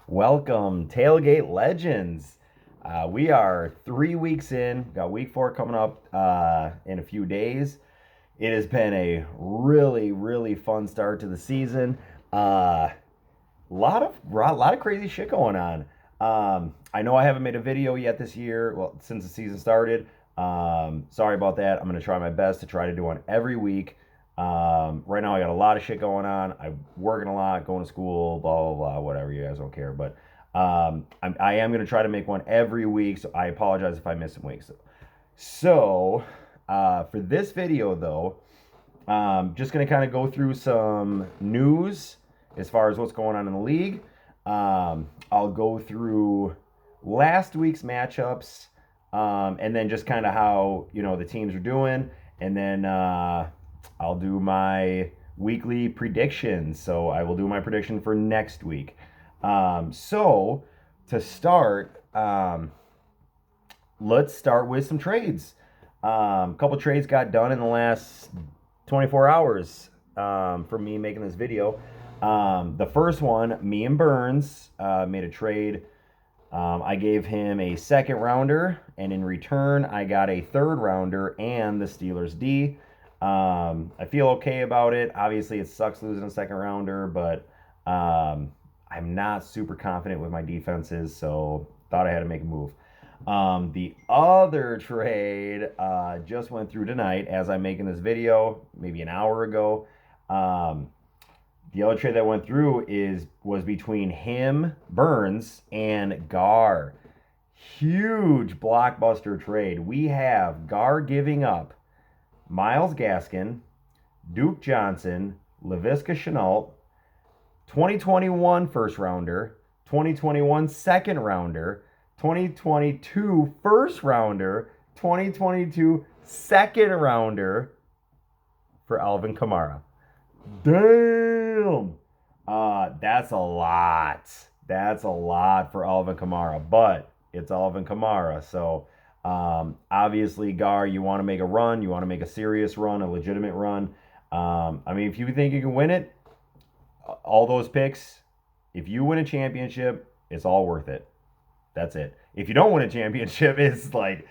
Welcome, Tailgate Legends. We are 3 weeks in. Got week 4 coming up in a few days. It has been a really, really fun start to the season. Lot of crazy shit going on. I know I haven't made a video yet this year. Well, since the season started. Sorry about that. I'm gonna try my best to try to do one every week. Right now I got a lot of shit going on. I'm working a lot, going to school, blah blah blah, whatever. You guys don't care, but I am gonna try to make one every week. So I apologize if I miss some weeks. For this video though, just gonna kind of go through some news as far as what's going on in the league. I'll go through last week's matchups, and then just kind of how the teams are doing, and then I'll do my weekly predictions. So I will do my prediction for next week. So to start, let's start with some trades. A couple trades got done in the last 24 hours for me making this video. The first one, me and Burns made a trade. I gave him a second rounder, and in return, I got a third rounder and the Steelers D. I feel okay about it. Obviously, it sucks losing a second rounder, but I'm not super confident with my defenses, so thought I had to make a move. The other trade just went through tonight as I'm making this video, maybe an hour ago. The other trade that went through was between him, Burns, and Gar. Huge blockbuster trade. We have Gar giving up Myles Gaskin, Duke Johnson, Laviska Shenault, 2021 first rounder, 2021 second rounder, 2022 first rounder, 2022 second rounder for Alvin Kamara. Damn! That's a lot. That's a lot for Alvin Kamara, but it's Alvin Kamara. So, obviously, Gar, you want to make a run. You want to make a serious run, a legitimate run. I mean, if you think you can win it, all those picks, if you win a championship, it's all worth it. That's it. If you don't win a championship, it's like,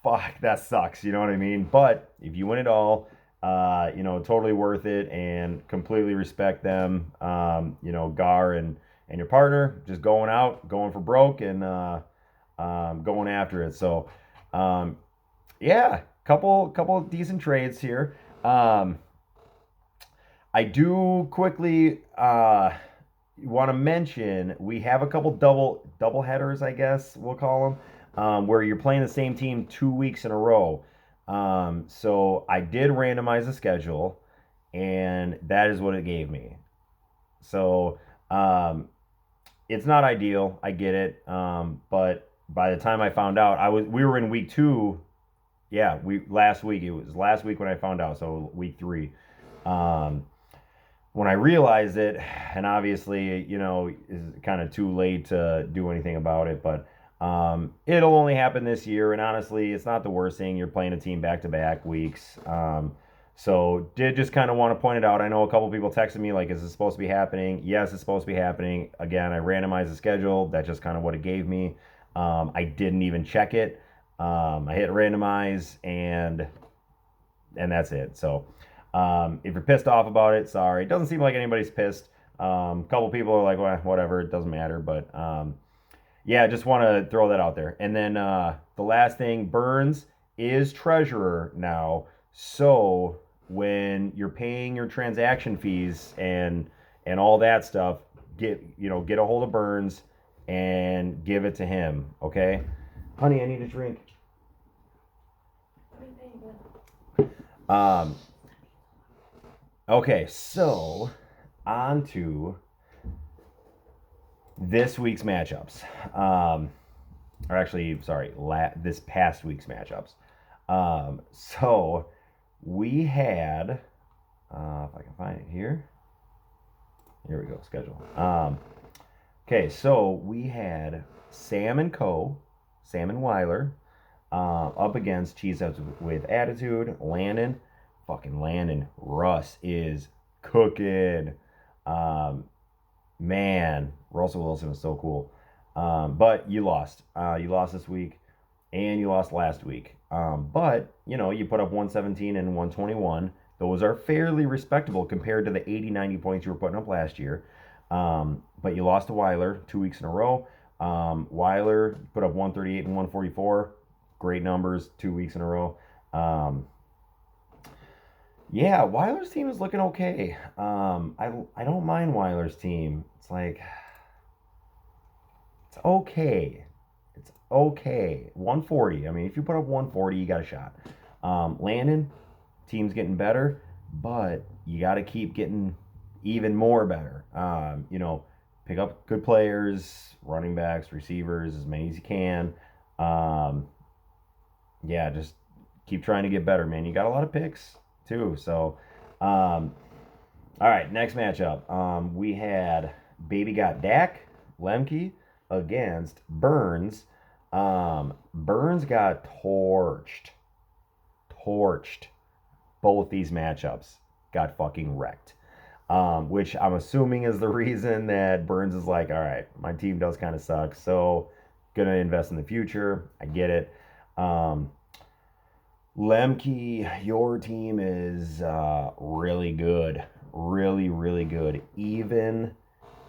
fuck, that sucks. You know what I mean? But if you win it all, totally worth it, and completely respect them. Gar and your partner just going out, going for broke, and going after it. So, yeah, couple decent trades here. I do quickly want to mention we have a couple double headers, I guess we'll call them, where you're playing the same team 2 weeks in a row. So I did randomize the schedule, and that is what it gave me. So it's not ideal, I get it, but by the time I found out, we were in week 2. Yeah, last week, it was last week when I found out, so week 3. When I realized it, and obviously, it's kind of too late to do anything about it, but it'll only happen this year, and honestly, it's not the worst thing. You're playing a team back-to-back weeks. So did just kind of want to point it out. I know a couple people texted me like, is this supposed to be happening? Yes, it's supposed to be happening. Again, I randomized the schedule. That's just kind of what it gave me. I didn't even check it. I hit randomize, and that's it. So if you're pissed off about it, sorry. It doesn't seem like anybody's pissed. A couple people are like, well, whatever, it doesn't matter. But yeah, just want to throw that out there. And then the last thing, Burns is treasurer now. So when you're paying your transaction fees and all that stuff, get a hold of Burns and give it to him. Okay, honey, I need a drink. Okay, so on to this week's matchups. Or actually, sorry, this past week's matchups. So we had, if I can find it here. Here we go, schedule. Okay, so we had Sam and Weiler, up against Cheese Ups with Attitude, Landon. Fucking Landon. Russ is cooking. Man, Russell Wilson is so cool. But you lost. You lost this week, and you lost last week. But you put up 117 and 121. Those are fairly respectable compared to the 80, 90 points you were putting up last year. But you lost to Weiler 2 weeks in a row. Weiler put up 138 and 144. Great numbers 2 weeks in a row. Yeah, Weiler's team is looking okay. I don't mind Weiler's team. It's like it's okay. It's okay. 140. I mean, if you put up 140, you got a shot. Landon, team's getting better, but you got to keep getting even more better. Pick up good players, running backs, receivers, as many as you can. Um, yeah, just keep trying to get better, man. You got a lot of picks too, so all right, next matchup. We had Baby Got Dak, Lemke against Burns. Burns got torched. Torched. Both these matchups got fucking wrecked. Which I'm assuming is the reason that Burns is like, all right, my team does kind of suck, so gonna invest in the future. I get it. Um, Lemke, your team is really good, really, really good. Even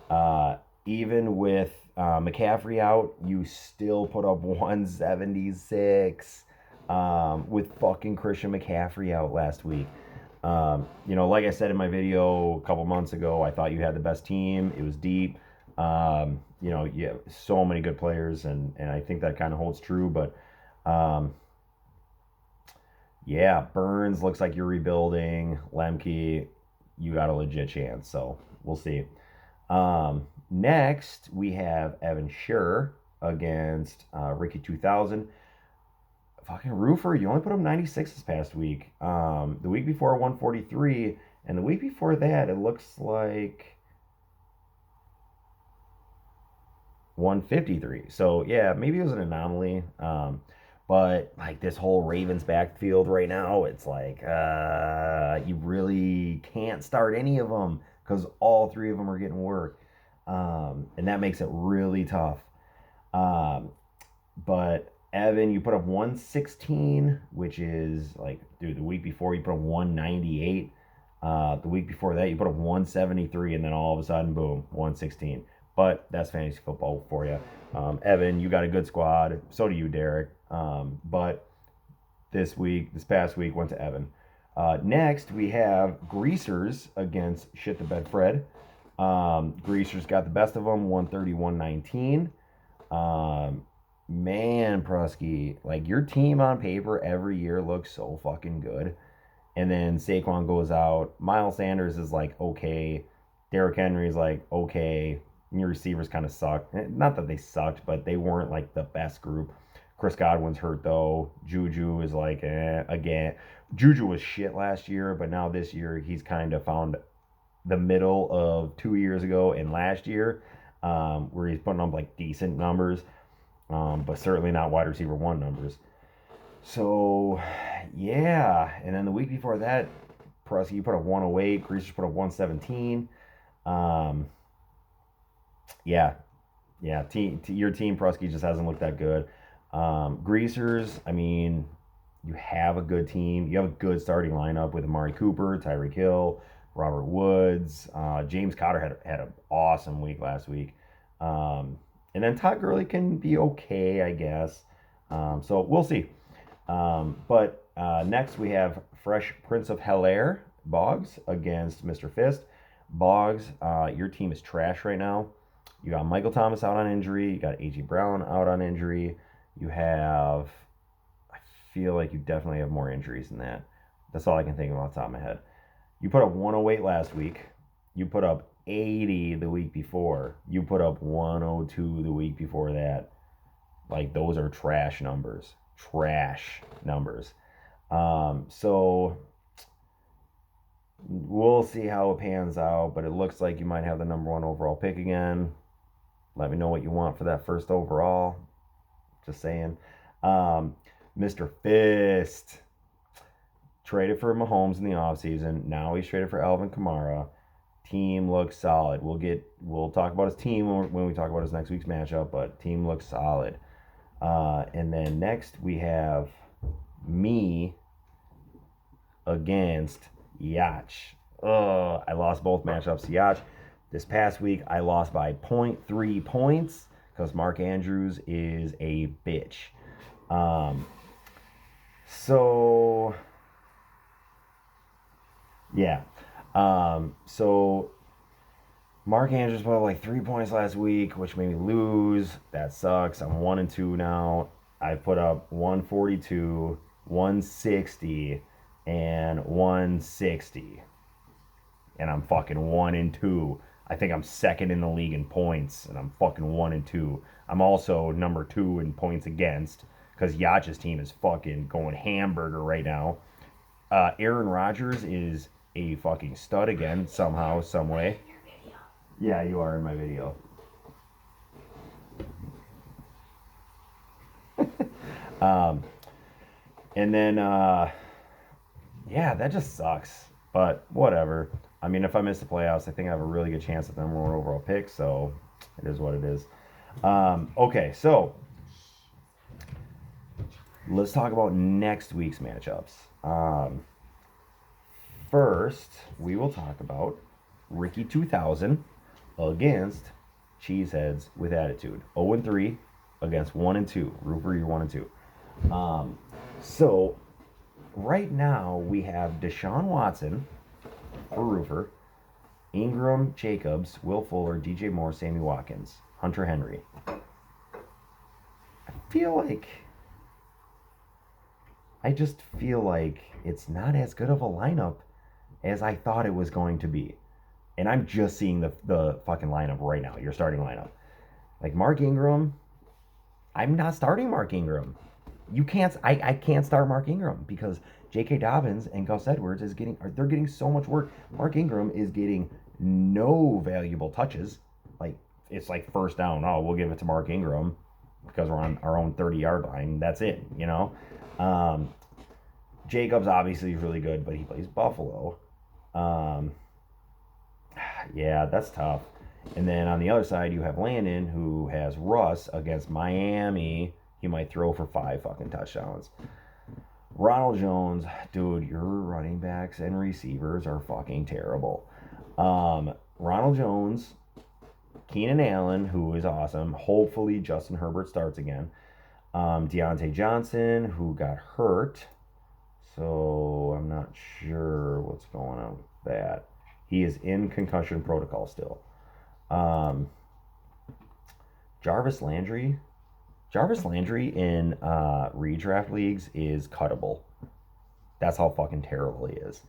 with McCaffrey out, you still put up 176 with fucking Christian McCaffrey out last week. Like I said in my video a couple months ago, I thought you had the best team. It was deep. You have so many good players, and I think that kind of holds true. But yeah, Burns looks like you're rebuilding. Lemke, you got a legit chance. So we'll see. Next, we have Evan Scher against Ricky 2000. Fucking Roofer, you only put up 96 this past week. The week before, 143. And the week before that, it looks like 153. So, yeah, maybe it was an anomaly. But like this whole Ravens backfield right now, it's like you really can't start any of them because all three of them are getting work, and that makes it really tough. Um, but Evan, you put up 116, which is like, dude, the week before you put up 198. The week before that, you put up 173, and then all of a sudden, boom, 116. But that's fantasy football for you. Evan, you got a good squad. So do you, Derek. But this past week, went to Evan. Next, we have Greasers against Shit the Bed Fred. Greasers got the best of them, 130, 119. Man, Prusky, like your team on paper every year looks so fucking good. And then Saquon goes out. Miles Sanders is like okay. Derrick Henry is like okay. And your receivers kind of suck. Not that they sucked, but they weren't like the best group. Chris Godwin's hurt though. Juju is like again. Juju was shit last year, but now this year he's kind of found the middle of 2 years ago and last year, where he's putting up like decent numbers, but certainly not wide receiver one numbers. So, yeah. And then the week before that, Prusky, you put up 108. Greasers put up 117. Um, yeah. Yeah. Your team, Prusky, just hasn't looked that good. Greasers, I mean, you have a good team. You have a good starting lineup with Amari Cooper, Tyreek Hill, Robert Woods. James Conner had an awesome week last week. And then Todd Gurley can be okay, I guess. So we'll see. But next we have Fresh Prince of Hell Air, Boggs, against Mr. Fist. Boggs, your team is trash right now. You got Michael Thomas out on injury. You got A.J. Brown out on injury. You have, I feel like you definitely have more injuries than that. That's all I can think of off the top of my head. You put up 108 last week. You put up 80 the week before. You put up 102 the week before that. Like, those are trash numbers. Trash numbers. So we'll see how it pans out, but it looks like you might have the number one overall pick again. Let me know what you want for that first overall. Just saying. Mr. Fist traded for Mahomes in the offseason. Now he's traded for Alvin Kamara. Team looks solid. We'll talk about his team when we talk about his next week's matchup, but team looks solid. And then next we have me against Yacht. I lost both matchups to Yacht. This past week I lost by 0.3 points because Mark Andrews is a bitch. So yeah. So Mark Andrews put up like 3 points last week, which made me lose. That sucks. I'm 1-2 now. I put up 142, 160, and 160. And I'm fucking 1-2. I think I'm second in the league in points, and I'm fucking 1-2. I'm also number 2 in points against, because Yacht's team is fucking going hamburger right now. Aaron Rodgers is a fucking stud again, somehow, some way. Yeah, you are in my video. And then, yeah, that just sucks. But whatever. I mean, if I miss the playoffs, I think I have a really good chance at the number 1 overall pick. So it is what it is. Okay, so let's talk about next week's matchups. First, we will talk about Ricky 2000 against Cheeseheads with Attitude. 0-3 against 1-2. Roofer, you're 1-2. So right now we have Deshaun Watson for Roofer, Ingram, Jacobs, Will Fuller, DJ Moore, Sammy Watkins, Hunter Henry. I just feel like it's not as good of a lineup as I thought it was going to be. And I'm just seeing the fucking lineup right now, your starting lineup. Like Mark Ingram, I'm not starting Mark Ingram. I can't start Mark Ingram because J.K. Dobbins and Gus Edwards they're getting so much work. Mark Ingram is getting no valuable touches. Like, it's like first down. Oh, we'll give it to Mark Ingram because we're on our own 30-yard line. That's it, you know? Jacobs obviously is really good, but he plays Buffalo. Yeah, that's tough. And then on the other side, you have Landon, who has Russ against Miami. He might throw for 5 fucking touchdowns. Ronald Jones, dude, your running backs and receivers are fucking terrible. Ronald Jones, Keenan Allen, who is awesome. Hopefully Justin Herbert starts again. Deontay Johnson, who got hurt. So I'm not sure what's going on with that. He is in concussion protocol still. Jarvis Landry in redraft leagues is cuttable. That's how fucking terrible he is.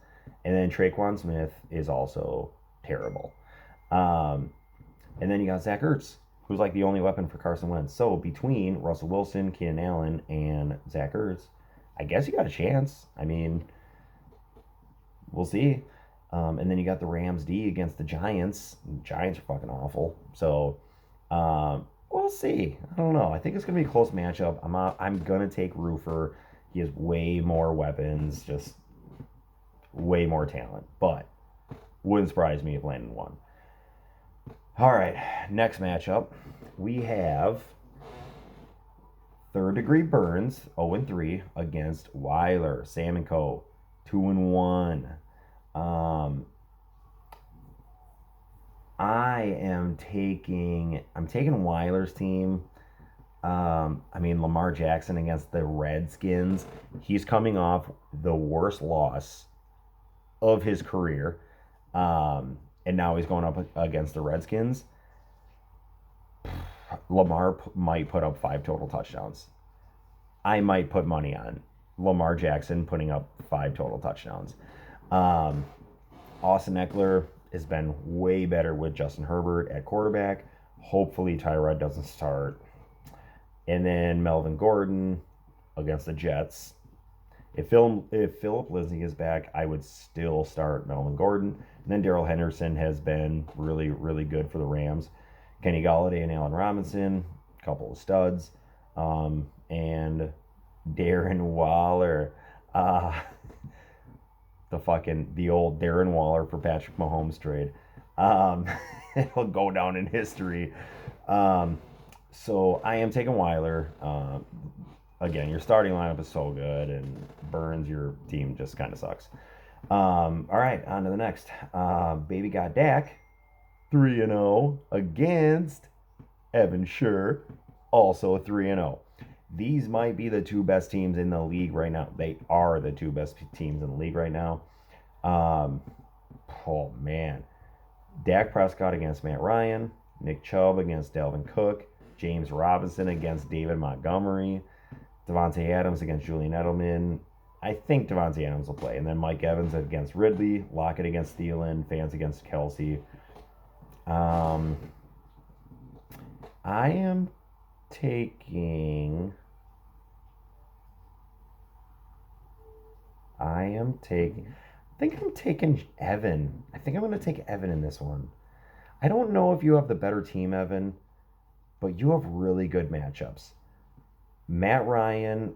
And then Traquan Smith is also terrible. And then you got Zach Ertz, who's like the only weapon for Carson Wentz. So between Russell Wilson, Keenan Allen, and Zach Ertz, I guess you got a chance. I mean, we'll see. And then you got the Rams D against the Giants. The Giants are fucking awful. So we'll see. I don't know. I think it's gonna be a close matchup. I'm gonna take Roofer. He has way more weapons, just way more talent. But wouldn't surprise me if Landon won. All right, next matchup we have Third Degree Burns 0-3 against Weiler Sam & Co. 2-1. I'm taking Weiler's team. I mean, Lamar Jackson against the Redskins. He's coming off the worst loss of his career. And now he's going up against the Redskins. Lamar might put up 5 total touchdowns. I might put money on Lamar Jackson putting up 5 total touchdowns. Austin Eckler has been way better with Justin Herbert at quarterback. Hopefully Tyrod doesn't start. And then Melvin Gordon against the Jets. If Philip Lindsay is back, I would still start Melvin Gordon. And then Darrell Henderson has been really, really good for the Rams. Kenny Golladay and Allen Robinson, a couple of studs. And Darren Waller. The old Darren Waller for Patrick Mahomes trade. Um, it'll go down in history. Um, so I am taking Weiler. Again, your starting lineup is so good, and Burns, your team just kind of sucks. All right, on to the next. Baby got Dak, 3-0 against Evan Sure, also 3-0. These might be the two best teams in the league right now. They are the two best teams in the league right now. Um, oh man, Dak Prescott against Matt Ryan, Nick Chubb against Dalvin Cook, James Robinson against David Montgomery, Devontae Adams against Julian Edelman. I think Devontae Adams will play. And then Mike Evans against Ridley, Lockett against Thielen, Fans against Kelsey. Um, I am taking. I think I'm taking Evan. I think I'm going to take Evan in this one. I don't know if you have the better team, Evan, but you have really good matchups. Matt Ryan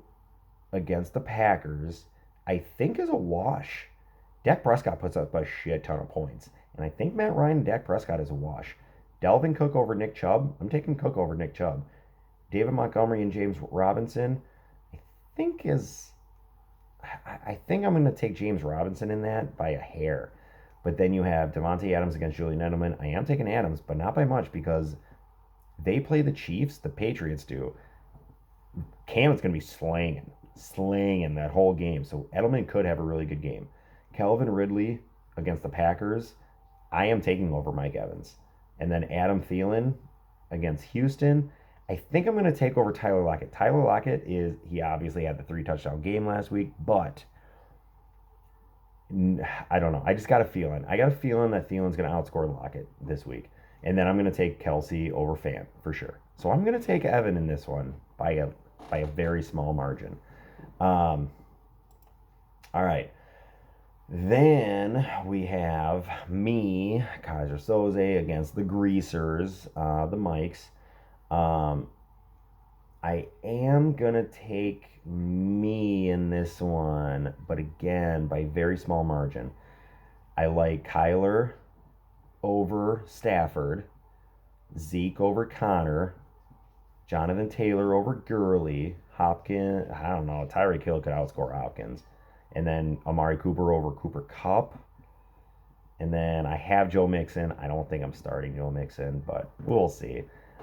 against the Packers, I think is a wash. Dak Prescott puts up a shit ton of points. And I think Matt Ryan and Dak Prescott is a wash. Delvin Cook over Nick Chubb. I'm taking Cook over Nick Chubb. David Montgomery and James Robinson, I think is. I think I'm going to take James Robinson in that by a hair. But then you have Devontae Adams against Julian Edelman. I am taking Adams, but not by much because they play the Chiefs. The Patriots do. Cam is going to be slanging that whole game. So Edelman could have a really good game. Calvin Ridley against the Packers, I am taking over Mike Evans. And then Adam Thielen against Houston, I think I'm going to take over Tyler Lockett. Tyler Lockett he obviously had the 3-touchdown game last week, but I don't know. I just got a feeling. I got a feeling that Thielen's going to outscore Lockett this week. And then I'm going to take Kelsey over Fant for sure. So I'm going to take Evan in this one by a very small margin. All right. Then we have me, Kaiser Soze, against the Greasers, the Mikes. I am going to take me in this one, but again, by very small margin. I like Kyler over Stafford, Zeke over Connor, Jonathan Taylor over Gurley, Hopkins, I don't know, Tyreek Hill could outscore Hopkins. And then Amari Cooper over Cooper Kupp. And then I have Joe Mixon. I don't think I'm starting Joe Mixon, but we'll see.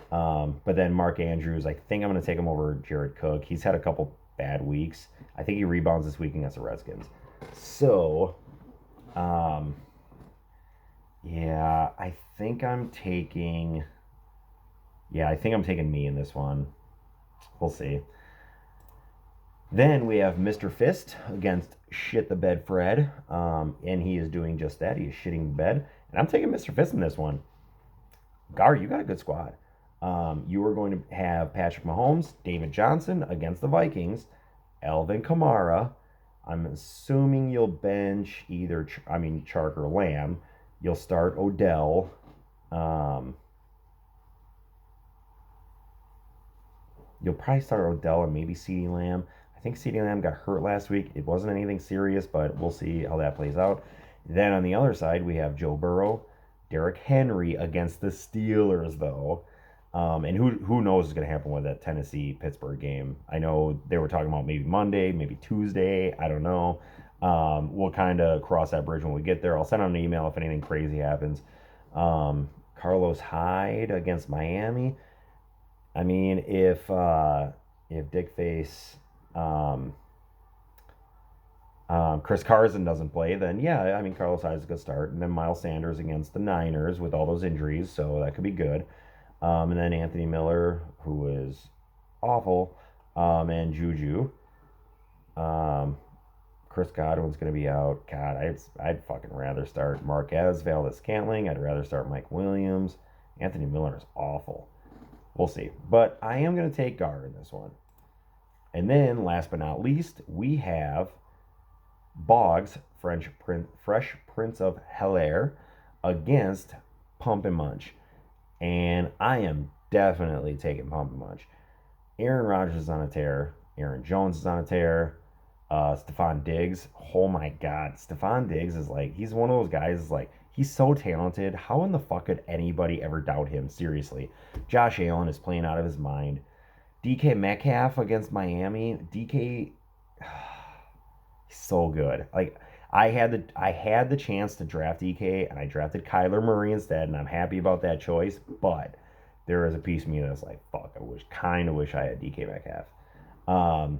But then Mark Andrews, I think I'm going to take him over Jared Cook. He's had a couple bad weeks. I think he rebounds this week against the Redskins. So, yeah, I think I'm taking me in this one. We'll see. Then we have Mr. Fist against Shit the Bed Fred. And he is doing just that. He is shitting the bed. And I'm taking Mr. Fist in this one. Gar, you got a good squad. You are going to have Patrick Mahomes, David Johnson against the Vikings, Alvin Kamara. I'm assuming you'll bench Chark or Lamb. You'll start Odell. You'll probably start Odell and maybe CeeDee Lamb. I think CeeDee Lamb got hurt last week. It wasn't anything serious, but we'll see how that plays out. Then on the other side, we have Joe Burrow, Derrick Henry against the Steelers, though. And who knows what's going to happen with that Tennessee-Pittsburgh game. I know they were talking about maybe Monday, maybe Tuesday. I don't know. We'll kind of cross that bridge when we get there. I'll send out an email if anything crazy happens. Carlos Hyde against Miami. I mean, if Dickface, Chris Carson doesn't play, then yeah, I mean, Carlos Hyde is a good start. And then Miles Sanders against the Niners with all those injuries, so that could be good. And then Anthony Miller, who is awful, and Juju. Chris Godwin's going to be out. God, I'd fucking rather start Marquez Valdes-Scantling. I'd rather start Mike Williams. Anthony Miller is awful. We'll see. But I am going to take Gar in this one. And then, last but not least, we have Boggs, Fresh Prince of Hell-Air, against Pump and Munch. And I am definitely taking Pump and Munch. Aaron Rodgers is on a tear. Aaron Jones is on a tear. Stephon Diggs. Oh my God. Stephon Diggs is like, he's one of those guys, like, He's so talented. How in the fuck could anybody ever doubt him? Seriously. Josh Allen is playing out of his mind. DK Metcalf against Miami. DK, he's so good. Like I had the chance to draft DK, and I drafted Kyler Murray instead, and I'm happy about that choice. But there is a piece of me that's like, fuck, kind of wish I had DK Metcalf. Um,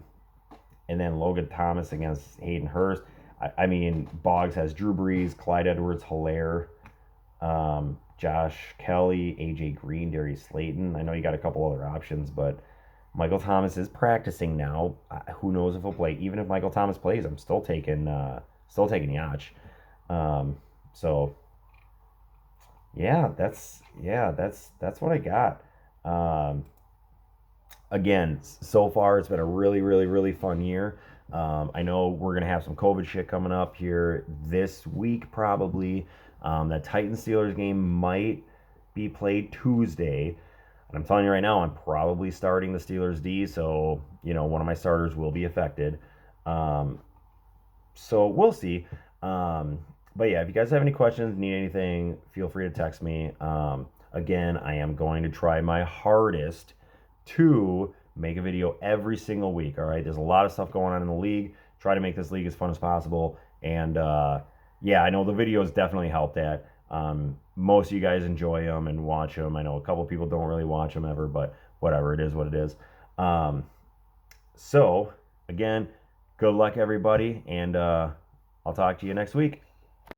and then Logan Thomas against Hayden Hurst. I mean, Boggs has Drew Brees, Clyde Edwards-Helaire, Josh Kelly, AJ Green, Darius Slayton. I know you got a couple other options, but Michael Thomas is practicing now. Who knows if he'll play? Even if Michael Thomas plays, I'm still taking Yacht. So that's what I got. Again, so far it's been a really, really, really fun year. I know we're gonna have some COVID shit coming up here this week probably. That Titans Steelers game might be played Tuesday. And I'm telling you right now, I'm probably starting the Steelers D, so one of my starters will be affected. So we'll see. But yeah, if you guys have any questions, need anything, feel free to text me. Again, I am going to try my hardest to make a video every single week. All right, there's a lot of stuff going on in the league. Try to make this league as fun as possible. And yeah, I know the videos definitely help that. Most of you guys enjoy them and watch them. I know a couple people don't really watch them ever, but whatever, it is what it is. So again, good luck everybody, and I'll talk to you next week.